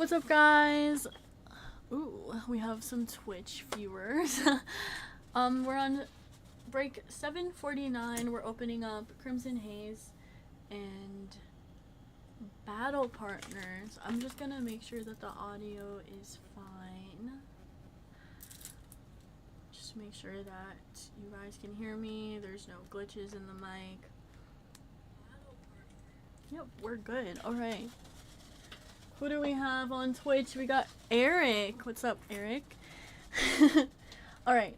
What's up, guys? Ooh, we have some Twitch viewers. We're on break 749. We're opening up Crimson Haze and Battle Partners. I'm just gonna make sure that the audio is fine. Just make sure that you guys can hear me. There's no glitches in the mic. Yep, we're good. Alright. Who do we have on Twitch? We got Eric. What's up, Eric? Alright.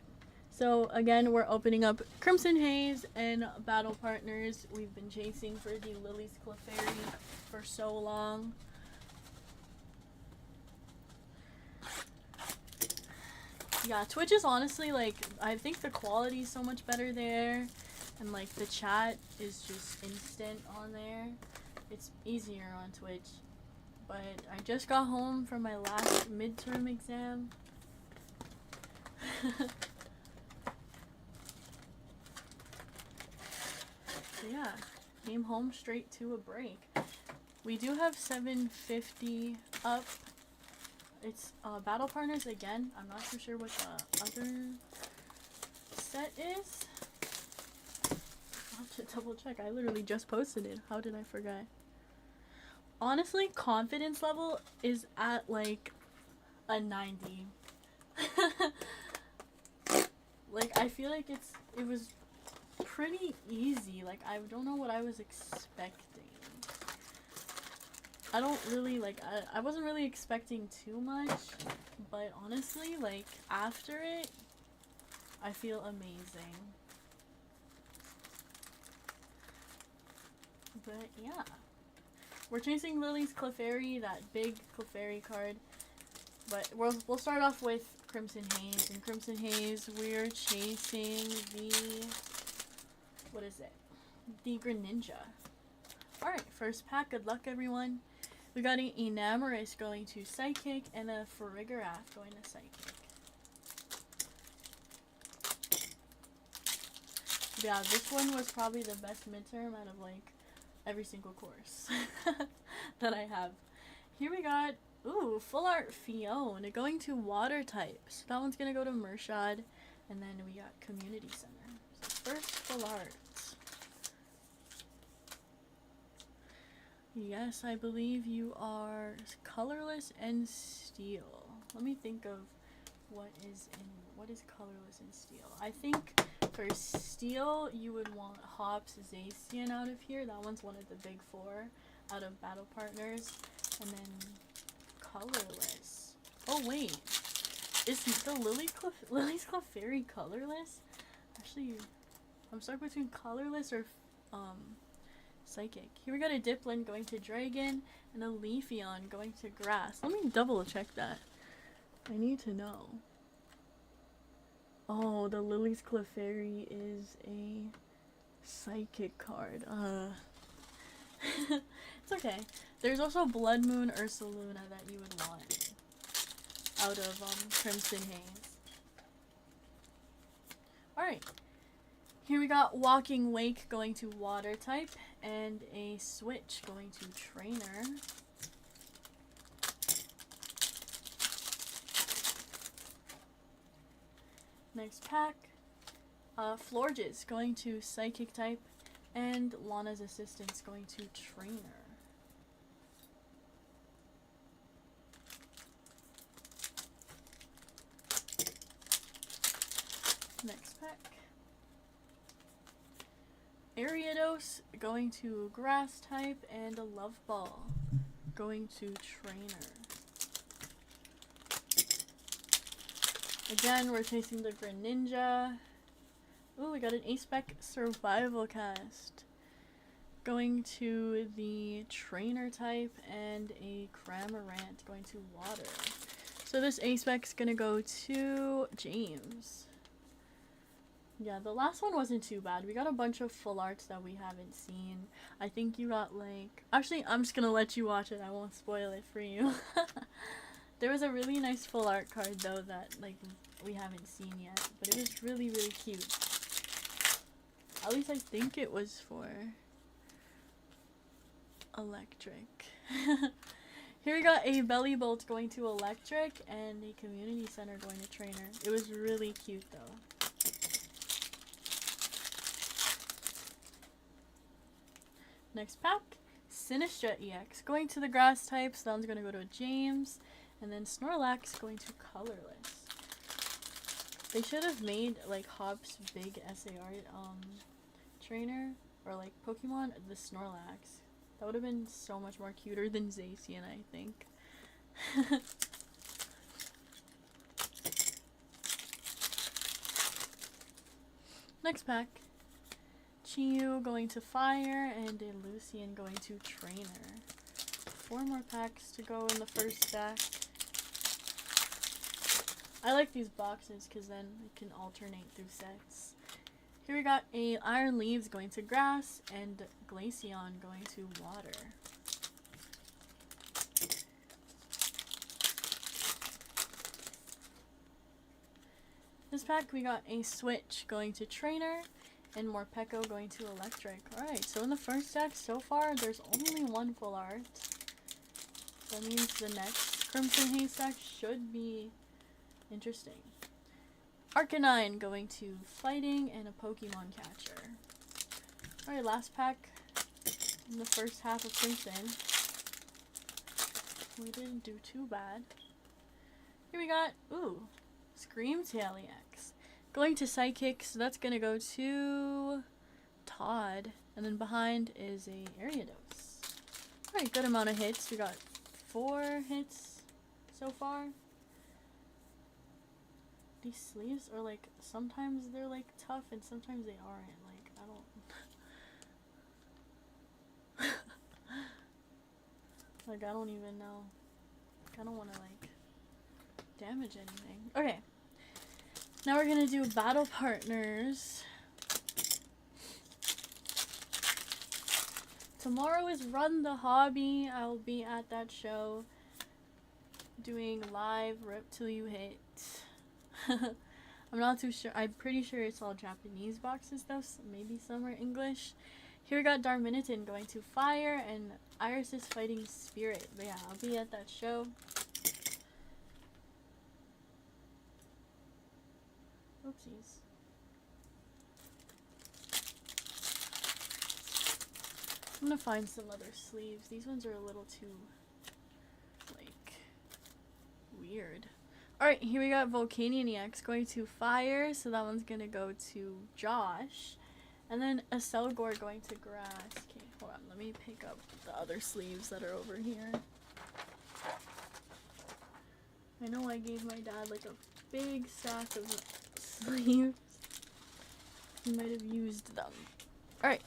So, again, we're opening up Crimson Haze and Battle Partners. We've been chasing for the Lily's Clefairy for so long. Yeah, Twitch is honestly, like, I think the quality is so much better there. And, like, the chat is just instant on there. It's easier on Twitch. But I just got home from my last midterm exam. So yeah, came home straight to a break. We do have 750 up. It's Battle Partners again. I'm not too sure what the other set is. I'll have to double check. I literally just posted it. How did I forget? Honestly, confidence level is at like a 90. Like, I feel like it was pretty easy. Like, I don't know what I was expecting. I don't really, like, I wasn't really expecting too much, but honestly, like, after it, I feel amazing. But yeah. We're chasing Lily's Clefairy, that big Clefairy card. But we'll start off with Crimson Haze. In Crimson Haze, we're chasing the... what is it? The Greninja. Alright, first pack. Good luck, everyone. We got an Enamorous going to Psychic and a Farigiraf going to Psychic. Yeah, this one was probably the best midterm out of, like, every single course that I have. Here we got, ooh, Full Art Fiona going to Water types. That one's gonna go to Mershad. And then we got Community Center. So first Full Art. Yes, I believe you are Colorless and Steel. Let me think of what is Colorless and Steel. I think for Steel, you would want Hops Zacian out of here. That one's one of the big four out of Battle Partners. And then Colorless. Oh, wait. Is the Lily's Clefairy colorless? Actually, I'm stuck between Colorless or Psychic. Here we got a Dipplin going to Dragon and a Leafeon going to Grass. Let me double check that. I need to know. Oh, the Lily's Clefairy is a Psychic card. It's okay. There's also Blood Moon Ursaluna that you would want out of Crimson Haze. Alright. Here we got Walking Wake going to Water type and a Switch going to Trainer. Next pack, Florges going to Psychic type, and Lana's Assistance going to Trainer. Next pack, Ariados going to Grass type, and a Love Ball going to Trainer. Again, we're chasing the Greninja. Ooh, we got an A-Spec Survival Cast going to the Trainer type and a Cramorant going to Water. So this A-Spec's gonna go to James. Yeah, the last one wasn't too bad. We got a bunch of full arts that we haven't seen. I think you got, like... Actually, I'm just gonna let you watch it. I won't spoil it for you. There was a really nice full art card, though, that, like, we haven't seen yet. But it was really, really cute. At least I think it was for Electric. Here we got a belly bolt going to electric and a community center going to trainer. It was really cute though. Next pack, Linktr.ee going to the grass types. That one's going to go to James. And then Snorlax going to colorless. They should have made like Hop's big SAR trainer or like Pokemon the Snorlax. That would have been so much more cuter than Zacian, I think. Next pack. Chiyu going to fire and a Lucian going to trainer. 4 more packs to go in the first stack. I like these boxes because then it can alternate through sets. Here we got a Iron Leaves going to grass and Glaceon going to water. This pack we got a Switch going to trainer and Morpeko going to electric. Alright, so in the first stack so far there's only 1 full art. That means the next Crimson Haystack should be interesting. Arcanine going to fighting and a Pokemon catcher. Alright, last pack in the first half of Crimson. We didn't do too bad. Here we got, ooh, Screamtail EX. Going to Psychic, so that's gonna go to Todd. And then behind is a Ariados. Alright, good amount of hits. We got 4 hits so far. These sleeves are like, sometimes they're like tough and sometimes they aren't. Like, I don't like, I don't even know. I don't want to like damage anything. Okay, now we're gonna do battle partners. Tomorrow is Run the Hobby. I will be at that show doing live Rip Till You Hit. I'm not too sure. I'm pretty sure it's all Japanese boxes though, so maybe some are English. Here we got Darmanitan going to fire and Iris is fighting Spirit. But yeah, I'll be at that show. Oopsies. I'm gonna find some other sleeves. These ones are a little too like weird. Alright, here we got Volcanion EX going to fire, so that one's gonna go to Josh. And then a Selgor going to grass. Okay, hold on, let me pick up the other sleeves that are over here. I know I gave my dad like a big stack of sleeves. He might have used them. Alright,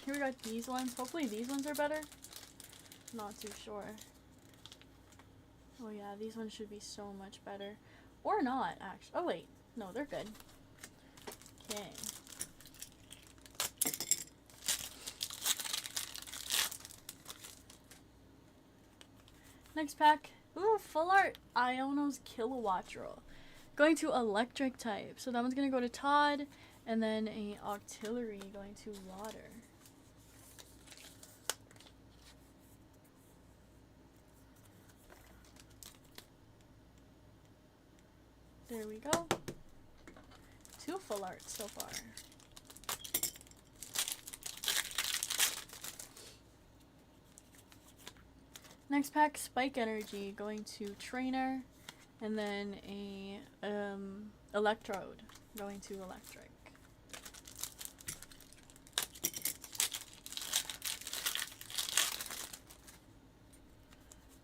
here we got these ones. Hopefully these ones are better. Not too sure. Oh yeah, these ones should be so much better. Or not, actually. Oh wait, no, they're good. Okay. Next pack. Ooh, full art. Iono's Kilowattrel. Going to electric type. So that one's going to go to Todd. And then a Octillery going to water. There we go. 2 full arts so far. Next pack, Spike Energy going to Trainer, and then a Electrode going to Electric.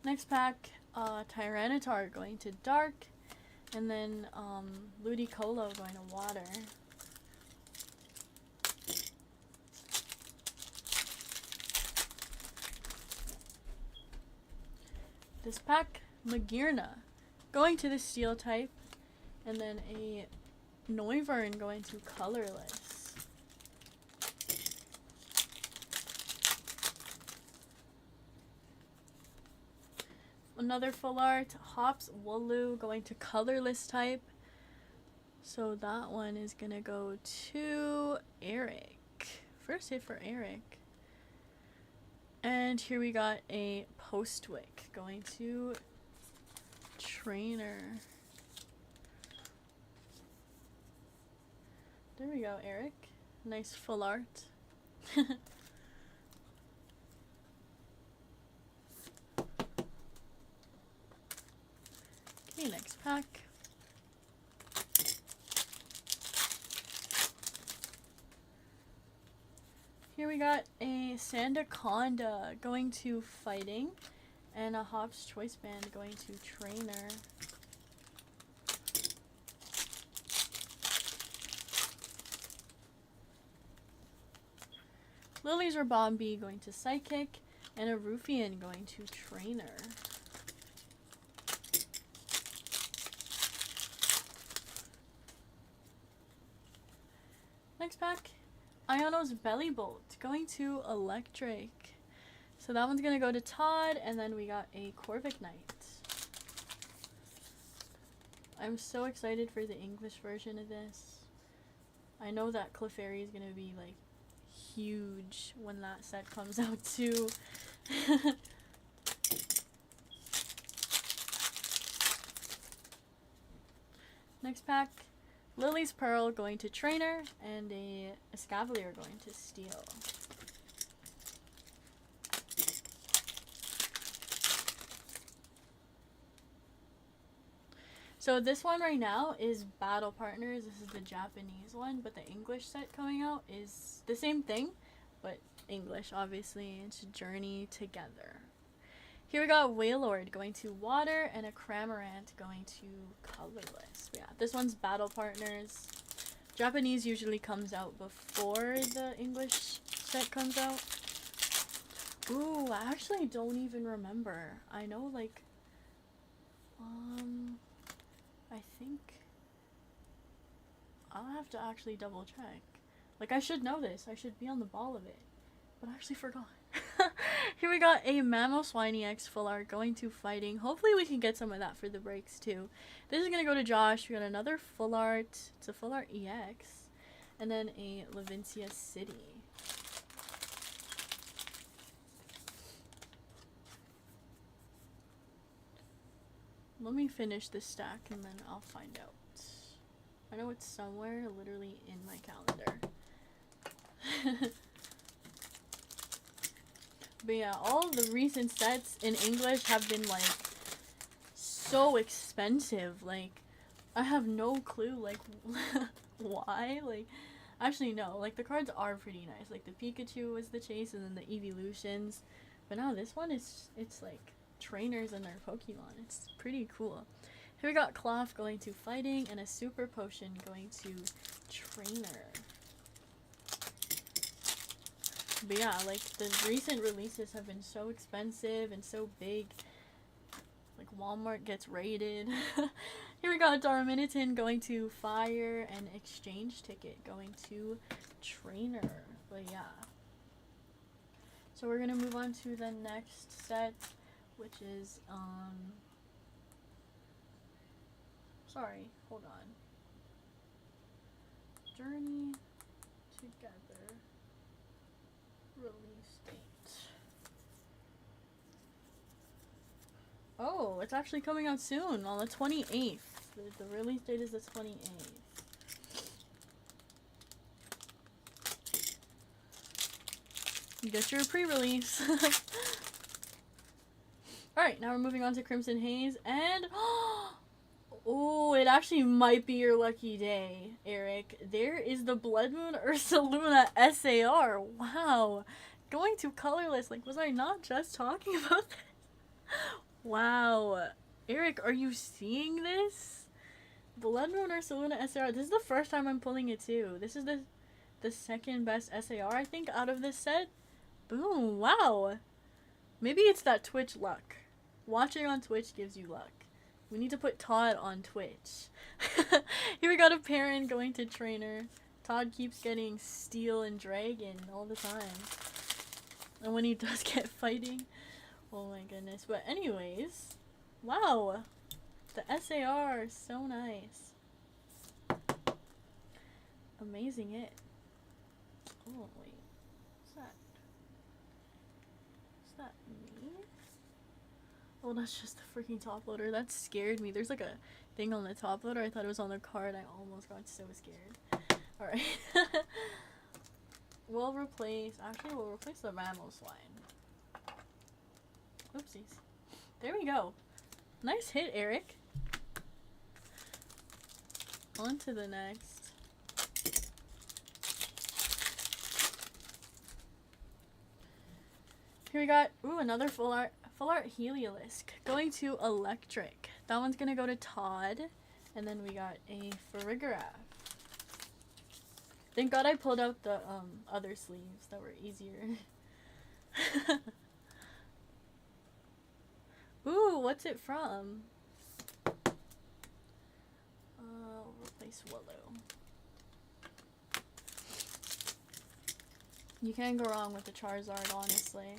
Next pack, Tyranitar going to Dark. And then Ludicolo going to water. This pack, Magearna going to the steel type. And then a Noivern going to colorless. Another full art, Hops Wooloo going to colorless type. So that one is going to go to Eric. First hit for Eric. And here we got a Postwick going to Trainer. There we go, Eric. Nice full art. Okay, next pack. Here we got a Sandaconda going to Fighting, and a Hop's Choice Band going to Trainer. Lily's Rabombi going to Psychic, and a Ruffian going to Trainer. Next pack, Iono's Belly Bolt going to Electric. So that one's gonna go to Todd, and then we got a Corvic Knight. I'm so excited for the English version of this. I know that Clefairy is gonna be like huge when that set comes out too. Next pack, Lily's Pearl going to Trainer, and a Escavalier going to Steel. So this one right now is Battle Partners. This is the Japanese one, but the English set coming out is the same thing, but English, obviously. It's Journey Together. Here we got Wailord going to Water, and a Cramorant going to Colorless. Yeah, this one's Battle Partners. Japanese usually comes out before the English set comes out. Ooh, I actually don't even remember. I know, like, I think I'll have to actually double check. Like, I should know this. I should be on the ball of it. But I actually forgot. Here we got a Mamoswine EX full art going to Fighting. Hopefully we can get some of that for the breaks too. This is going to go to Josh. We got another full art. It's a full art EX. And then a Levincia City. Let me finish this stack and then I'll find out. I know it's somewhere literally in my calendar. But yeah, all the recent sets in English have been like so expensive. Like, I have no clue like why. Like, actually no, like the cards are pretty nice. Like the Pikachu was the chase, and then the evolutions. But now this one is, it's like trainers and their Pokemon. It's pretty cool. Here we got Cloth going to Fighting, and a Super Potion going to Trainer. But yeah, like the recent releases have been so expensive and so big. Like Walmart gets raided. Here we got Darmanitan going to Fire, and Exchange Ticket going to Trainer. But yeah. So we're gonna move on to the next set, which is sorry, hold on. Journey Together. Release date. Oh, it's actually coming out soon, on the 28th. The release date is the 28th. You get your pre-release. Alright, now we're moving on to Crimson Haze, and oh, it actually might be your lucky day, Eric. There is the Blood Moon Ursaluna SAR. Wow. Going to Colorless. Like, was I not just talking about this? Wow. Eric, are you seeing this? Blood Moon Ursaluna SAR. This is the first time I'm pulling it too. This is the second best SAR, I think, out of this set. Boom. Wow. Maybe it's that Twitch luck. Watching on Twitch gives you luck. We need to put Todd on Twitch. Here we got a Perrin going to Trainer. Todd keeps getting Steel and Dragon all the time. And when he does get Fighting, oh my goodness. But anyways, wow. The SAR is so nice. Amazing it. Oh, wait. What's that? that me? Oh, that's just the freaking top loader. That scared me. There's like a thing on the top loader. I thought it was on the card. I almost got so scared. Alright. We'll replace the mammal swine. Oopsies. There we go. Nice hit, Eric. On to the next. Here we got, another full art Heliolisk. Going to Electric. That one's gonna go to Todd. And then we got a Farigiraf. Thank God I pulled out the other sleeves that were easier. Ooh, what's it from? Replace Willow. You can't go wrong with the Charizard, honestly.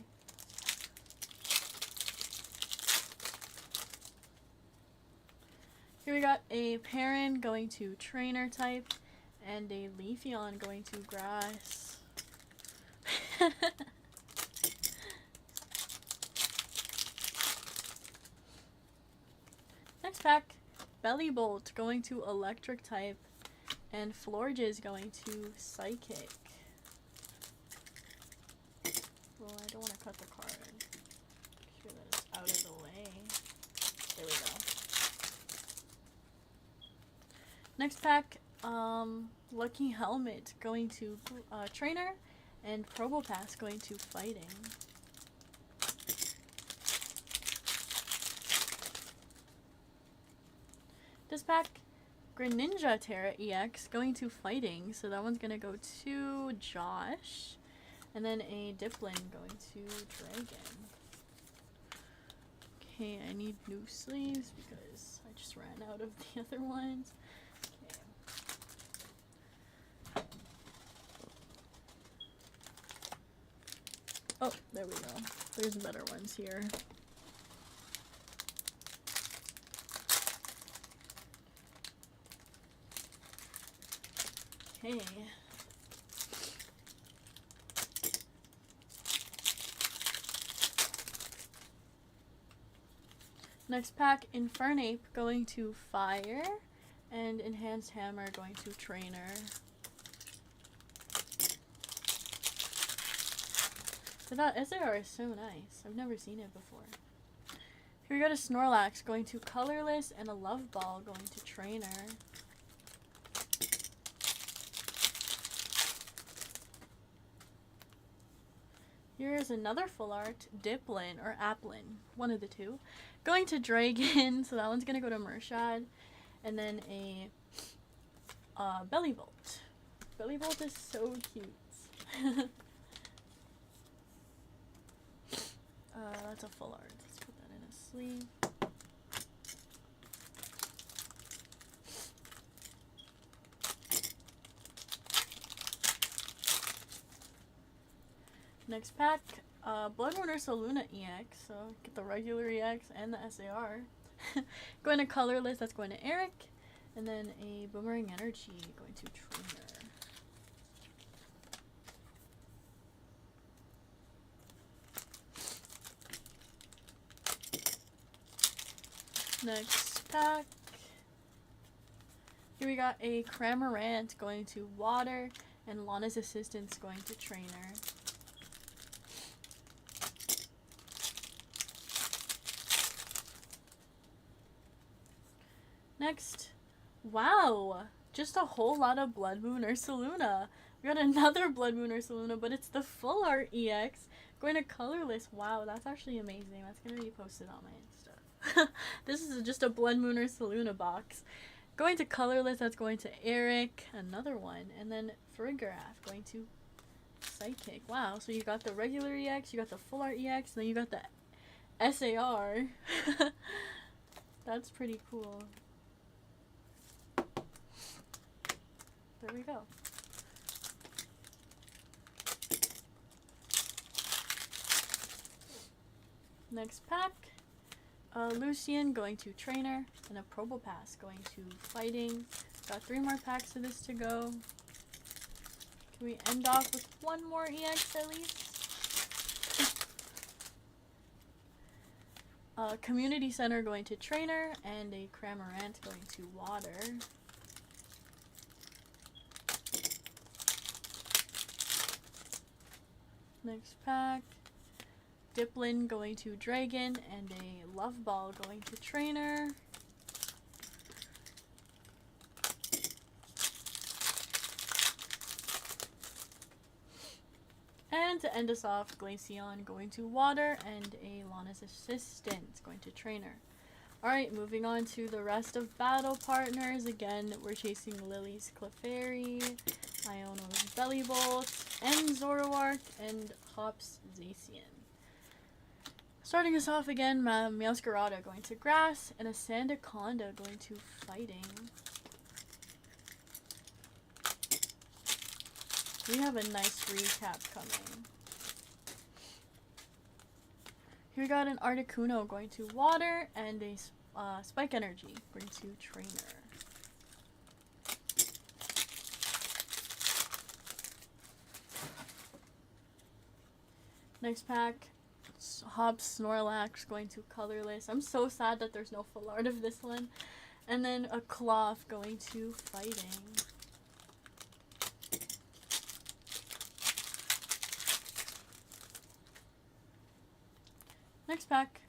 Here we got a Perrin going to Trainer type, and a Leafeon going to Grass. Next pack, Bellybolt going to Electric type, and Florges going to Psychic. Well, I don't want to cut the card. Make sure that it's out of the way. There we go. Next pack, Lucky Helmet going to Trainer, and Probopass going to Fighting. This pack, Greninja Terra EX going to Fighting, so that one's gonna go to Josh. And then a Diplin going to Dragon. Okay, I need new sleeves because I just ran out of the other ones. Okay. Oh, there we go. There's better ones here. Okay. Next pack, Infernape going to Fire, and Enhanced Hammer going to Trainer. So that SAR is so nice. I've never seen it before. Here we got a Snorlax going to Colorless, and a Love Ball going to Trainer. Here's another full art, Diplin or Applin, one of the two. Going to Dragon, so that one's gonna go to Mershad. And then a Bellybolt. Bellybolt is so cute. That's a full art. Let's put that in a sleeve. Next pack, Bloodrunner Saluna EX, so get the regular EX and the SAR. Going to Colorless, that's going to Eric. And then a Boomerang Energy going to Trainer. Next pack. Here we got a Cramorant going to Water, and Lana's Assistance going to Trainer. Next, wow, just a whole lot of Blood Moon Ursaluna. We got another Blood Moon Ursaluna, but it's the full art EX going to Colorless. Wow, that's actually amazing. That's going to be posted on my Insta. This is just a Blood Moon Ursaluna box. Going to Colorless, that's going to Eric, another one. And then Farigiraf going to Psychic. Wow, so you got the regular EX, you got the full art EX, and then you got the SAR. That's pretty cool. There we go. Next pack, Lucian going to Trainer, and a Probopass going to Fighting. Got 3 more packs of this to go. Can we end off with one more EX at least? Community Center going to Trainer, and a Cramorant going to Water. Next pack, Diplin going to Dragon, and a Love Ball going to Trainer. And to end us off, Glaceon going to Water, and a Lana's Assistant going to Trainer. Alright, moving on to the rest of battle partners. Again, we're chasing Lily's Clefairy, Iono's Bellibolt, and Zoroark, and Hop's Zacian. Starting us off again, Meowscarada going to Grass, and a Sandaconda going to Fighting. We have a nice recap coming. Here we got an Articuno going to Water, and a Spike Energy going to Trainer. Next pack, Hop's Snorlax going to Colorless. I'm so sad that there's no full art of this one. And then a Cloth going to Fighting. Next pack,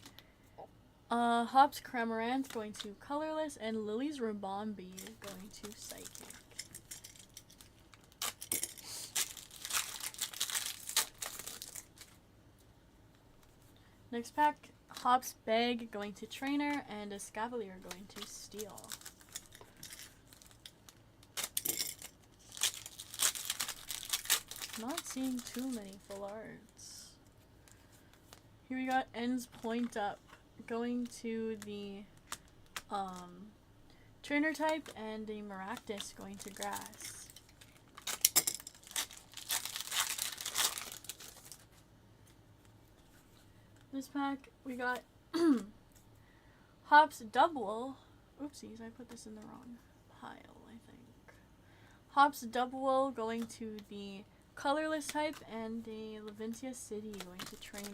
Hop's Cramorant going to Colorless, and Lily's Ribombee going to Psychic. Next pack, Hop's Bag going to Trainer, and a Scavalier going to Steel. Not seeing too many full arts. Here we got Ends Point Up going to the Trainer type, and a Maractus going to Grass. This pack, we got Hop's Double. Oopsies, I put this in the wrong pile, I think. Hop's Double going to the Colorless type, and the Levincia City going to Trainer.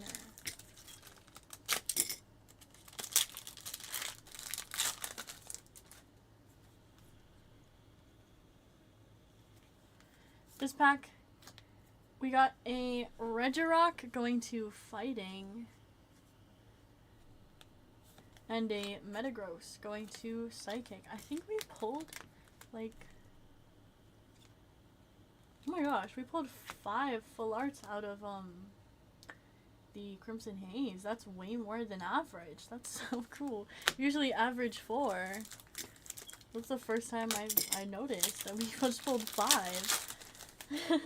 This pack, we got a Regirock going to Fighting, and a Metagross going to Psychic. I think we pulled, like, oh my gosh, we pulled 5 full arts out of, the Crimson Haze. That's way more than average. That's so cool. Usually average 4. That's the first time I noticed that we just pulled 5. Here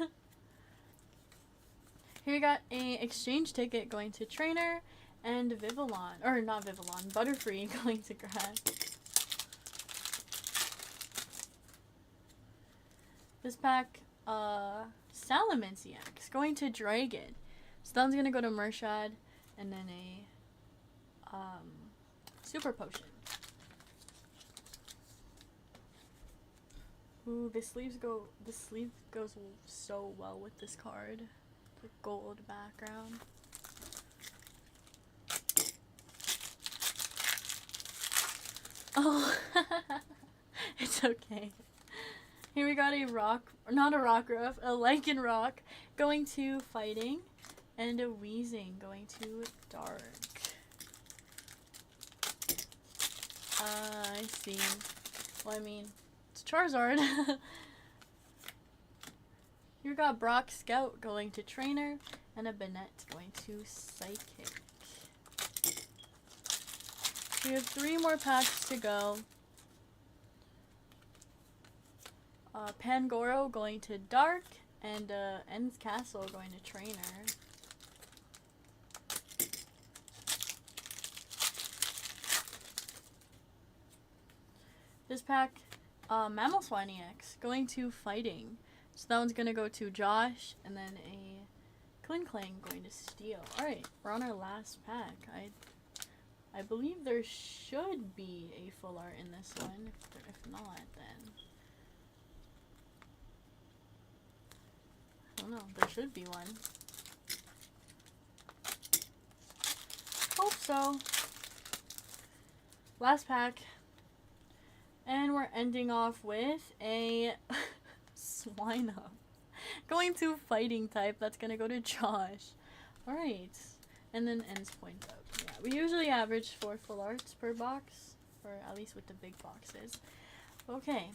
we got a exchange ticket going to Trainer, and Vivillon, or not Vivillon, Butterfree going to Grass. This pack, Salamence EX going to Dragon. So that one's gonna go to Mershad, and then a Super Potion. Ooh, the sleeve goes so well with this card. The gold background. Oh, it's okay. Here we got a not a Rockruff, a Lycanroc going to Fighting, and a Weezing going to Dark. I see. Well, I mean, it's Charizard. Here we got Brock Scout going to Trainer, and a Banette going to Psychic. We have 3 more packs to go. Pangoro going to Dark, and Ends Castle going to Trainer. This pack, Mamoswine EX going to Fighting. So that one's gonna go to Josh, and then a Klinklang going to Steel. Alright, we're on our last pack. I believe there should be a full art in this one. If not, then I don't know. There should be one. Hope so. Last pack. And we're ending off with a Swinub. Going to fighting type. That's gonna go to Josh. Alright. And then ends point up. Yeah, we usually average 4 full arts per box. Or at least with the big boxes. Okay.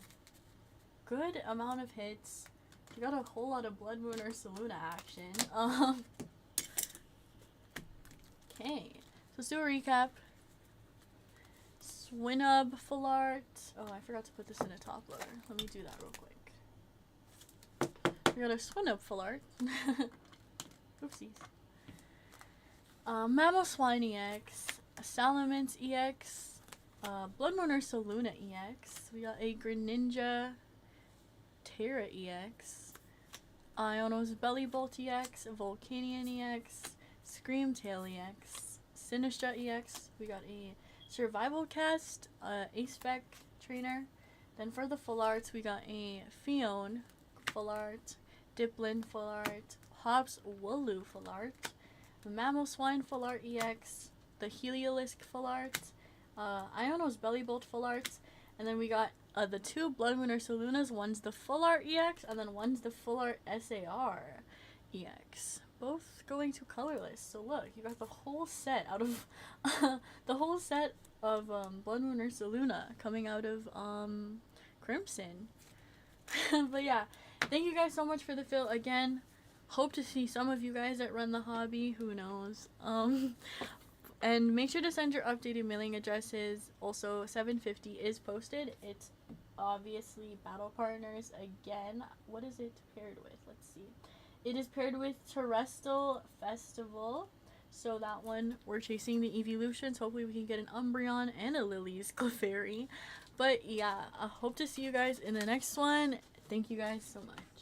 Good amount of hits. We got a whole lot of Blood Moon or Saluna action. Okay. So let's do a recap. Swinub full art. Oh, I forgot to put this in a top loader. Let me do that real quick. We got a Swinub full art. Oopsies. Mamoswine EX. Salamence EX. Blood Moon or Saluna EX. We got a Greninja Terra EX. Iono's Bellybolt EX. Volcanion EX. Screamtail EX. Sinistra EX. We got a Survival Cast, A-Spec Trainer. Then for the full arts, we got a Fion full art, Diplin full art, Hops Wooloo full art, Mamoswine full art EX, the Heliolisk full art, Iono's Bellybolt full art, and then we got the 2 Blood Moon or Salunas. One's the full art EX, and then one's the full art SAR EX. Both going to colorless. So look, you got the whole set out of the whole set of Blood Moon or Saluna coming out of Crimson. But yeah, thank you guys so much for the fill again. Hope to see some of you guys that run the hobby. Who knows? And make sure to send your updated mailing addresses. Also, 750 is posted. It's obviously Battle Partners again. What is it paired with? Let's see. It is paired with Terrestrial Festival. So that one, we're chasing the evolutions. Hopefully we can get an Umbreon and a Lily's Clefairy. But yeah, I hope to see you guys in the next one. Thank you guys so much.